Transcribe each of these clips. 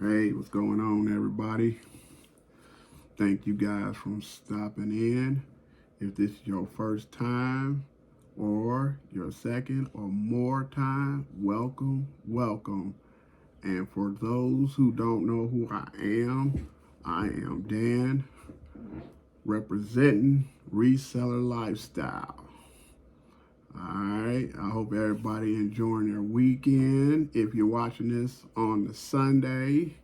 Hey, what's going on, everybody? Thank you guys for stopping in. If this is your first time or your second or more time, welcome, welcome. And for those who don't know who I am Dan, representing Reseller Lifestyle. All right, I hope everybody enjoying their weekend. If you're watching this on the Sunday,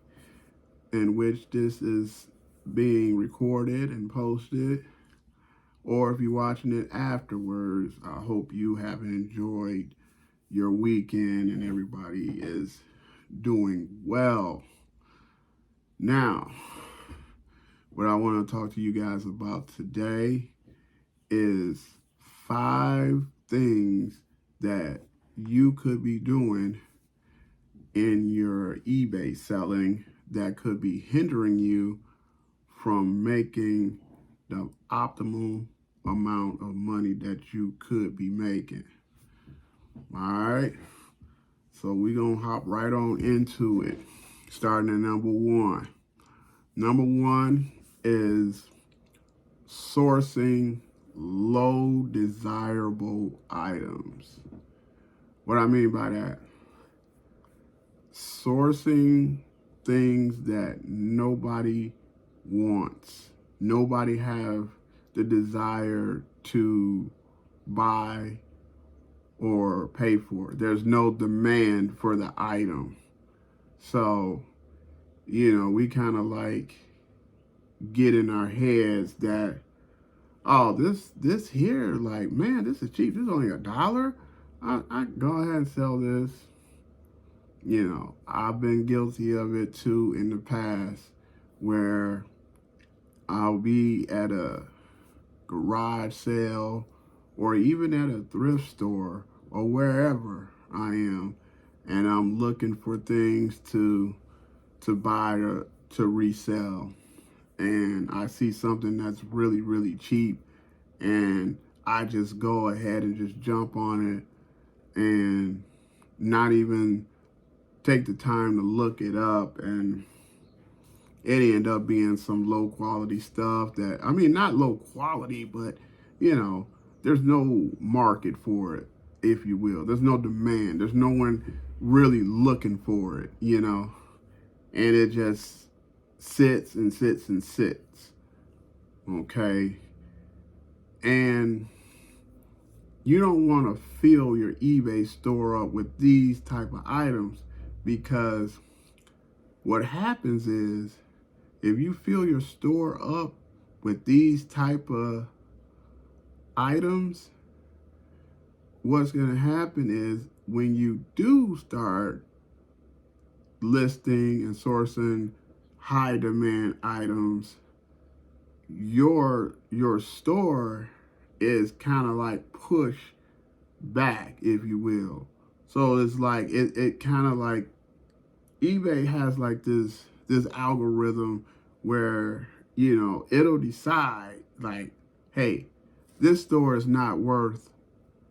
in which this is being recorded and posted, or if you're watching it afterwards, I hope you have enjoyed your weekend and everybody is doing well. Now, what I want to talk to you guys about today is 5 things that you could be doing in your eBay selling that could be hindering you from making the optimal amount of money that you could be making. All right, so we're gonna hop right on into it, starting at number one. Number one is sourcing low desirable items. What I mean by that, sourcing things that nobody wants. Nobody have the desire to buy or pay for. There's no demand for the item. So, we kind of like get in our heads that, oh, this here, like, man, this is cheap. This is only $1. I go ahead and sell this. I've been guilty of it too in the past, where I'll be at a garage sale or even at a thrift store or wherever I am, and I'm looking for things to buy or to resell, and I see something that's really, really cheap, and I just go ahead and just jump on it and not even take the time to look it up, and it ended up being some low quality stuff that, I mean, not low quality, but there's no market for it, if you will. There's no demand. There's no one really looking for it, and it just sits and sits and sits. Okay. And you don't want to fill your eBay store up with these type of items, because what happens is, if you fill your store up with these type of items, what's going to happen is, when you do start listing and sourcing high demand items, your store is kind of like pushed back, if you will. So it's like it kind of like, eBay has like this algorithm where it'll decide, like, hey, this store is not worth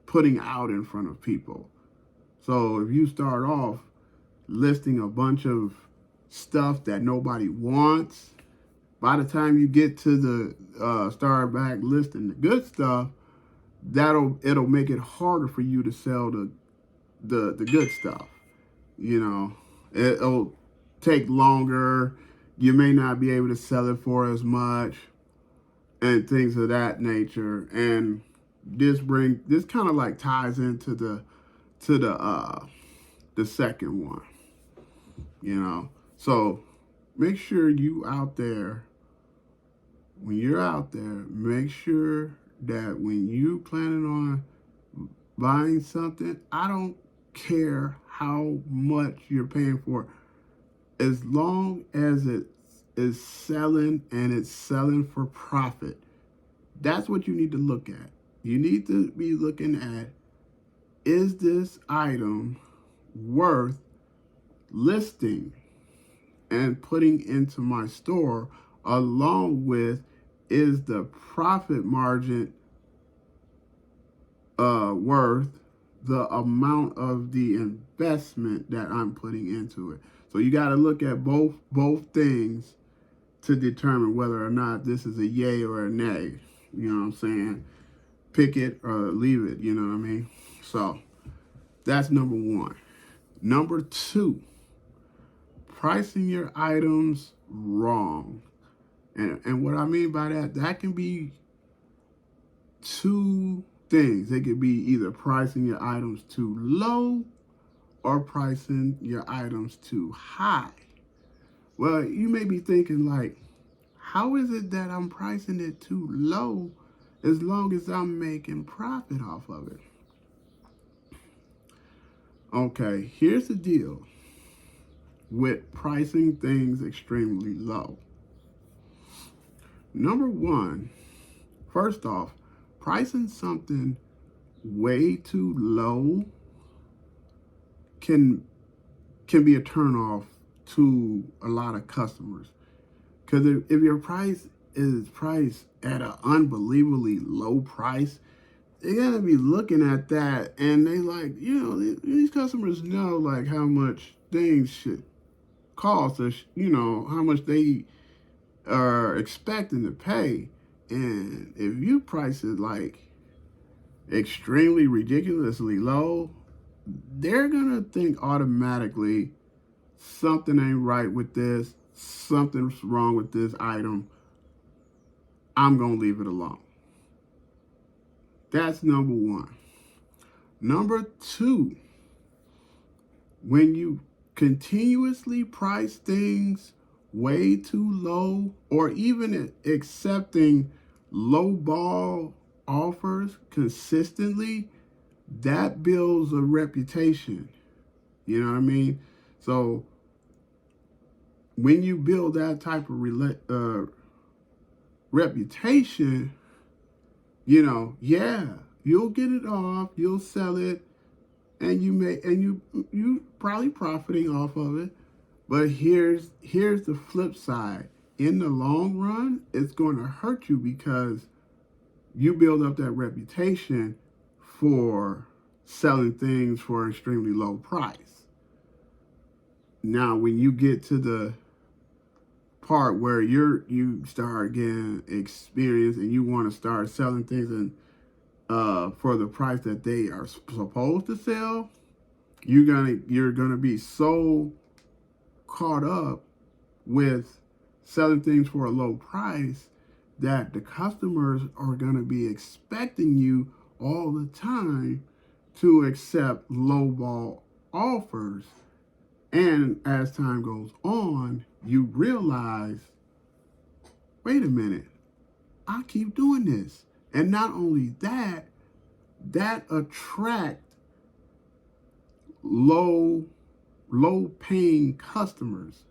putting out in front of people. So if you start off listing a bunch of stuff that nobody wants, by the time you get to the start back listing the good stuff, it'll make it harder for you to sell the good stuff. It'll take longer. You may not be able to sell it for as much, and things of that nature. And this kind of like ties into the second one. So make sure you out there. When you're out there, make sure that when you planning on buying something, I don't care how much you're paying for, as long as it is selling and it's selling for profit. That's what you need to look at. You need to be looking at, is this item worth listing and putting into my store, along with, is the profit margin worth the amount of the investment that I'm putting into it. So you got to look at both things to determine whether or not this is a yay or a nay. You know what I'm saying? Pick it or leave it, you know what I mean? So that's number one. Number two, pricing your items wrong. And what I mean by that, that can be two things. It could be either pricing your items too low or pricing your items too high. Well, you may be thinking like, how is it that I'm pricing it too low as long as I'm making profit off of it? Okay, here's the deal with pricing things extremely low. Number one, first off, pricing something way too low can be a turnoff to a lot of customers. Because if your price is priced at an unbelievably low price, they're gonna be looking at that and they like, you know, these customers know like how much things should cost, or you know how much they are expecting to pay. And if you price it like extremely ridiculously low, they're gonna think automatically something ain't right with this, something's wrong with this item. I'm gonna leave it alone. That's number one. Number two, when you continuously price things way too low, or even accepting low ball offers consistently, that builds a reputation. You know what I mean? So when you build that type of reputation, you know, yeah, you'll get it off, you'll sell it, and you probably profiting off of it. But here's the flip side. In the long run, it's going to hurt you because you build up that reputation for selling things for an extremely low price. Now, when you get to the part where you start getting experience and you want to start selling things and for the price that they are supposed to sell, you're gonna be so caught up with selling things for a low price that the customers are gonna be expecting you all the time to accept lowball offers. And as time goes on, you realize, wait a minute, I keep doing this. And not only that, that attract low paying customers.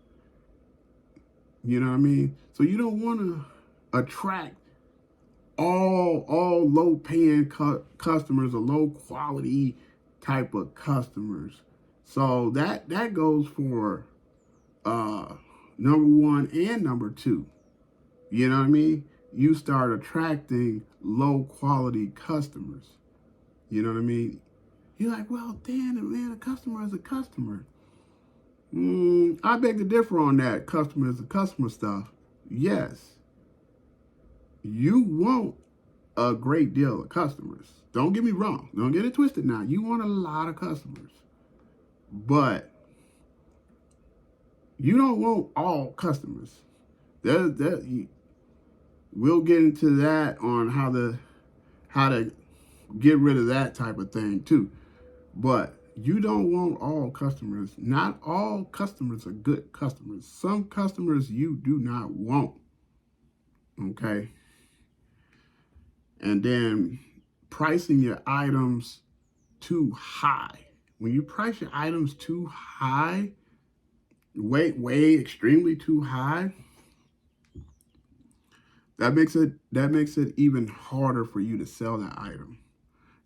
You know what I mean? So you don't want to attract all low paying customers or low quality type of customers. So that goes for number one and number two. You know what I mean? You start attracting low quality customers. You know what I mean? You're like, well, damn, man, a customer is a customer. I beg to differ on that. Customer is a customer stuff. Yes, you want a great deal of customers. Don't get me wrong. Don't get it twisted now. You want a lot of customers. But you don't want all customers. We'll get into that on how to get rid of that type of thing too. But you don't want all customers. Not all customers are good customers. Some customers you do not want. Okay? And then pricing your items too high. When you price your items too high, way extremely too high, that makes it even harder for you to sell that item.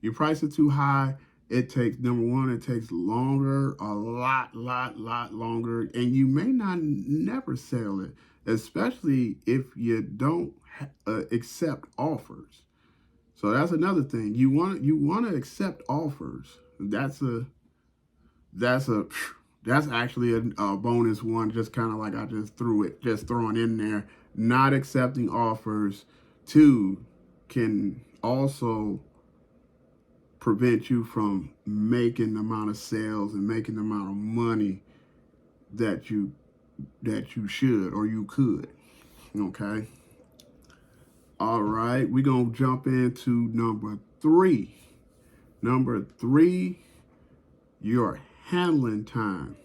You price it too high, it takes, number one, it takes longer, a lot longer, and you may not never sell it, especially if you don't accept offers. So that's another thing. You want to accept offers. That's a That's actually a bonus one, just kind of like I just throwing in there. Not accepting offers, two, can also prevent you from making the amount of sales and making the amount of money that you should or you could. Okay. All right, we're gonna jump into number three. Number three, your handling time.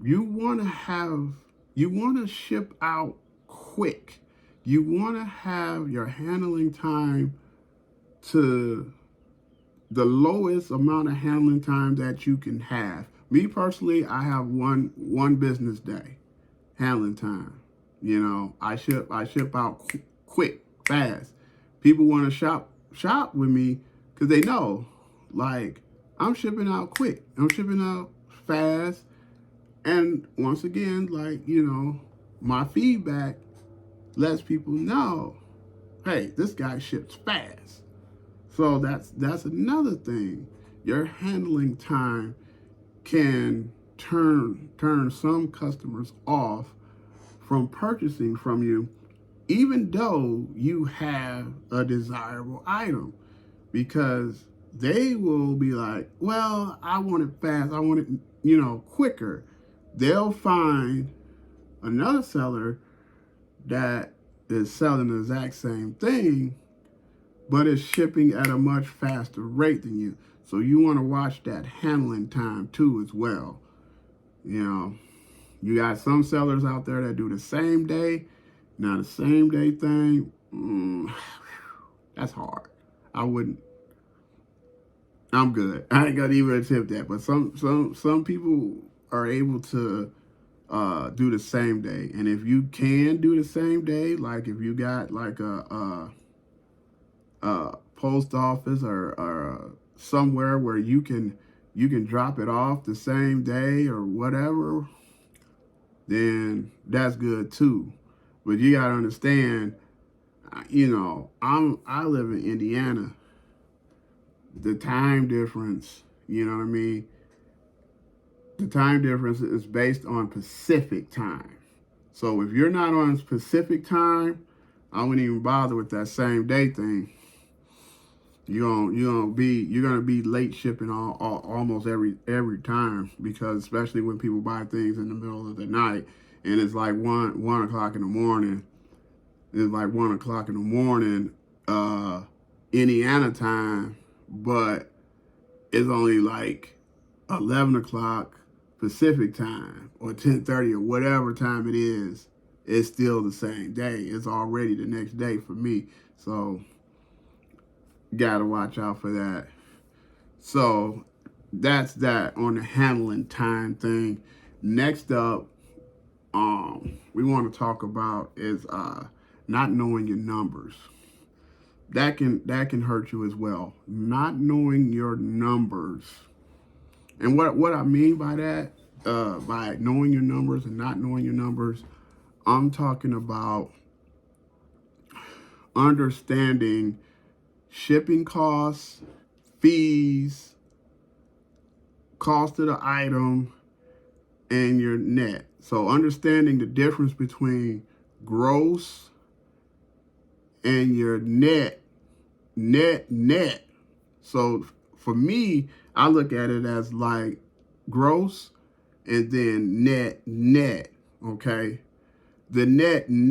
You want to have, you want to ship out quick. You want to have your handling time to the lowest amount of handling time that you can have. Me personally, I have one business day handling time. You know, I ship out quick, fast. People want to shop with me because they know, like, I'm shipping out quick. I'm shipping out fast. And once again, like, my feedback lets people know, hey, this guy ships fast. So that's another thing. Your handling time can turn some customers off from purchasing from you, even though you have a desirable item, because they will be like, well, I want it fast. I want it, quicker. They'll find another seller that is selling the exact same thing, but is shipping at a much faster rate than you. So you want to watch that handling time too as well. You got some sellers out there that do the same day. Now the same day thing, that's hard. I wouldn't. I'm good. I ain't gonna even attempt that. But some people are able to do the same day. And if you can do the same day, like if you got like a post office or somewhere where you can drop it off the same day or whatever, then that's good too. But you gotta understand, I live in Indiana. The time difference, you know what I mean? The time difference is based on Pacific time. So if you're not on Pacific time, I wouldn't even bother with that same day thing. You're gonna be late shipping almost every time, because especially when people buy things in the middle of the night and it's like 1 o'clock in the morning. It's like 1 o'clock in the morning, Indiana time, but it's only like 11 o'clock Pacific time or 10:30 or whatever time it is. It's still the same day. It's already the next day for me. So gotta watch out for that. So that's that on the handling time thing. Next up, we want to talk about is not knowing your numbers. That can hurt you as well. Not knowing your numbers. And what I mean by that, by knowing your numbers and not knowing your numbers, I'm talking about understanding shipping costs, fees, cost of the item, and your net. So understanding the difference between gross and your net. So for me, I look at it as like gross and then net. Okay. The net, and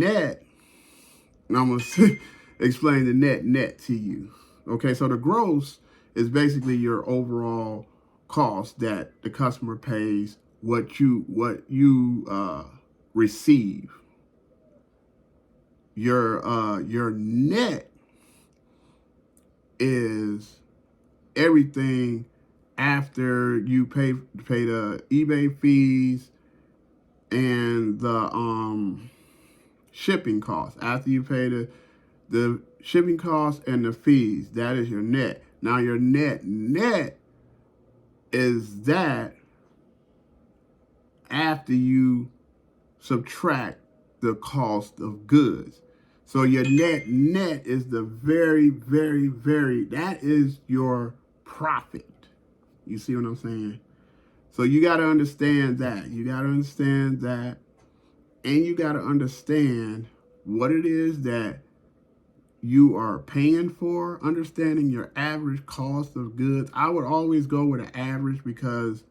I'm going to explain the net to you. Okay. So the gross is basically your overall cost that the customer pays, what you receive. Your net is everything after you pay the eBay fees and the shipping costs. After you pay the shipping costs and the fees, that is your net. Now your net is that after you subtract the cost of goods. So your net is the very, that is your profit. You see what I'm saying? So you got to understand that. You got to understand that. And you got to understand what it is that you are paying for, understanding your average cost of goods. I would always go with an average because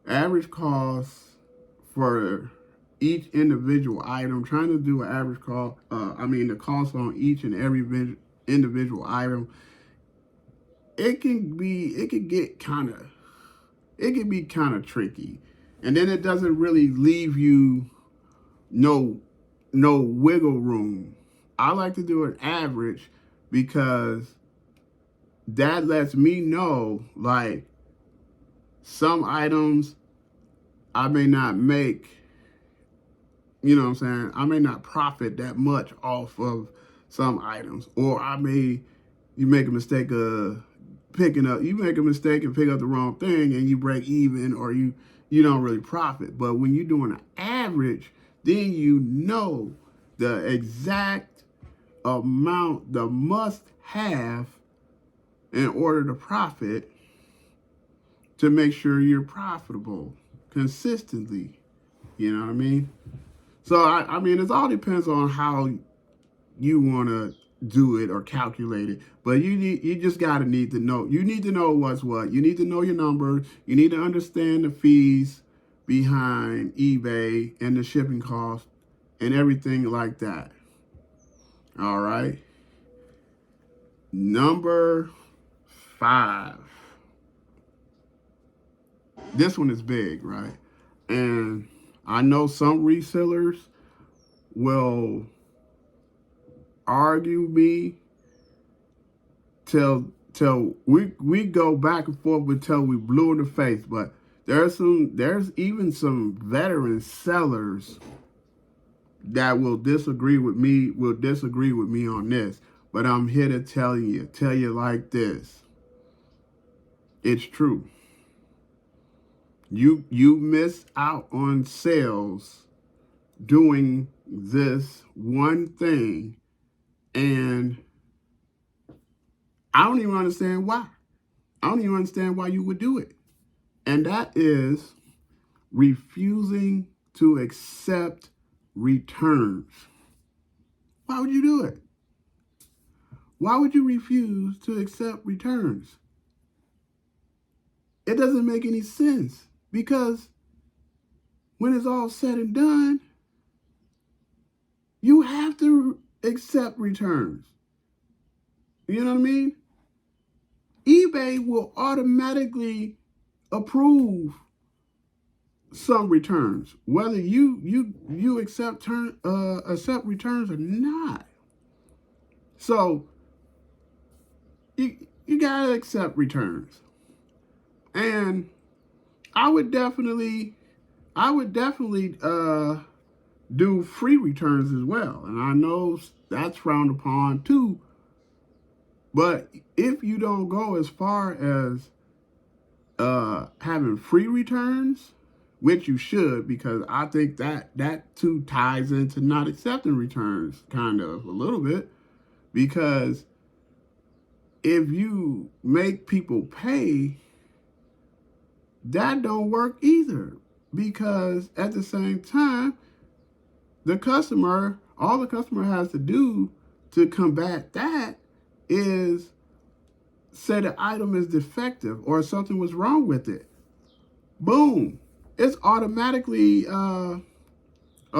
average cost for each individual item, trying to do an average cost, the cost on each and every individual item, it can be kind of tricky. And then it doesn't really leave you no wiggle room. I like to do an average because that lets me know, like, some items I may not make, you know what I'm saying? I may not profit that much off of some items. Or you make a mistake of you make a mistake and pick up the wrong thing and you break even, or you don't really profit. But when you're doing an average, then you know the exact amount, the must have in order to profit, to make sure you're profitable consistently. You know what I mean? So it all depends on how you want to do it or calculate it. But you just gotta need to know. You need to know what's what. You need to know your numbers. You need to understand the fees behind eBay and the shipping cost and everything like that. All right. Number 5. This one is big, right? And I know some resellers will argue me till we go back and forth until we blue in the face. But there's even some veteran sellers that will disagree with me on this. But I'm here to tell you like this. It's true. You miss out on sales doing this one thing, and I don't even understand why. I don't even understand why you would do it. And that is refusing to accept returns. Why would you do it? Why would you refuse to accept returns? It doesn't make any sense, because when it's all said and done, you have to accept returns. You know what I mean? eBay will automatically approve some returns, whether you accept returns or not. So you gotta accept returns, and I would definitely do free returns as well. And I know that's frowned upon too. But if you don't go as far as having free returns, which you should, because I think that too ties into not accepting returns kind of a little bit. Because if you make people pay, that don't work either. Because at the same time, all the customer has to do to combat that is say the item is defective or something was wrong with it. Boom. It's automatically a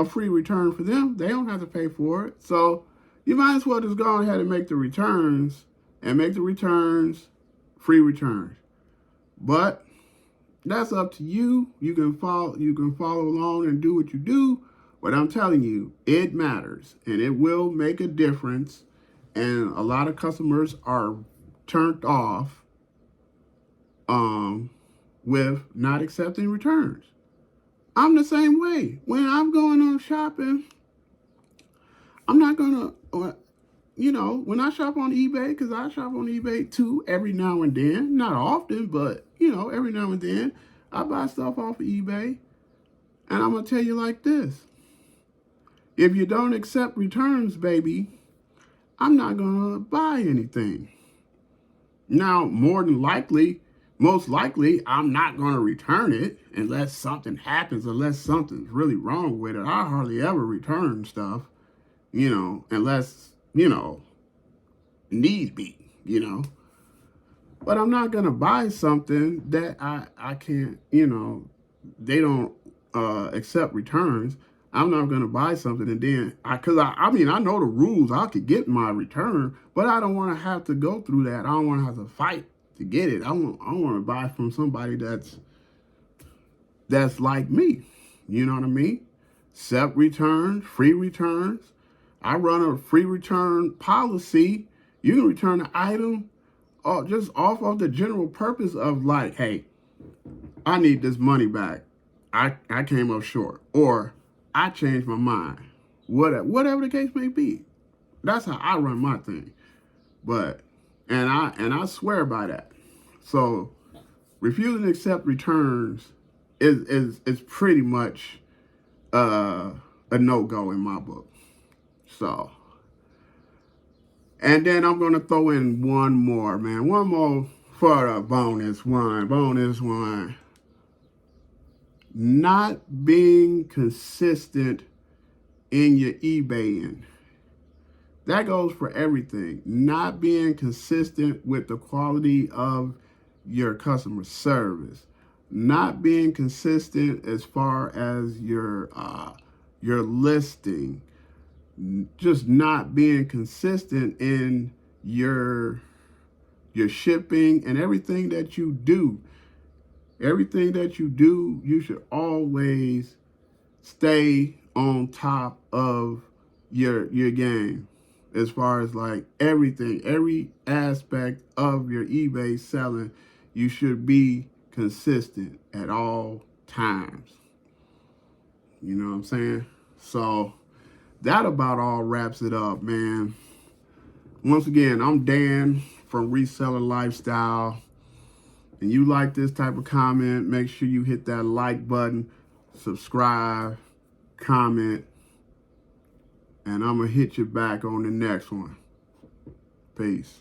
free return for them. They don't have to pay for it. So you might as well just go ahead and make the returns, free returns. But that's up to you. You can follow along and do what you do. But I'm telling you, it matters, and it will make a difference. And a lot of customers are turned off with not accepting returns. I'm the same way. When I'm going on shopping, I'm not gonna, when I shop on eBay, because I shop on eBay too every now and then, not often, but every now and then, I buy stuff off of eBay, and I'm gonna tell you like this: if you don't accept returns, baby, I'm not gonna buy anything. Now, more than likely, most likely I'm not going to return it unless something happens, unless something's really wrong with it. I hardly ever return stuff, unless, need be, But I'm not going to buy something that I can't, they don't accept returns. I'm not going to buy something and then, because I mean, I know the rules. I could get my return, but I don't want to have to go through that. I don't want to have to fight to get it. I want to buy from somebody that's like me. You know what I mean? Accept returns, free returns. I run a free return policy. You can return an item just off of the general purpose of like, hey, I need this money back. I came up short. Or I changed my mind. Whatever the case may be. That's how I run my thing. But I swear by that. So refusing to accept returns is pretty much a no-go in my book. So, and then I'm going to throw in one more, man. One more for a bonus one. Bonus one. Not being consistent in your eBaying. That goes for everything. Not being consistent with the quality of your customer service. Not being consistent as far as your listing. Just not being consistent in your shipping and everything that you do. Everything that you do, you should always stay on top of your game. As far as like everything, every aspect of your eBay selling, you should be consistent at all times. You know what I'm saying? So that about all wraps it up, man. Once again, I'm Dan from Reseller Lifestyle. And you like this type of comment, make sure you hit that like button, subscribe, comment, and I'm going to hit you back on the next one. Peace.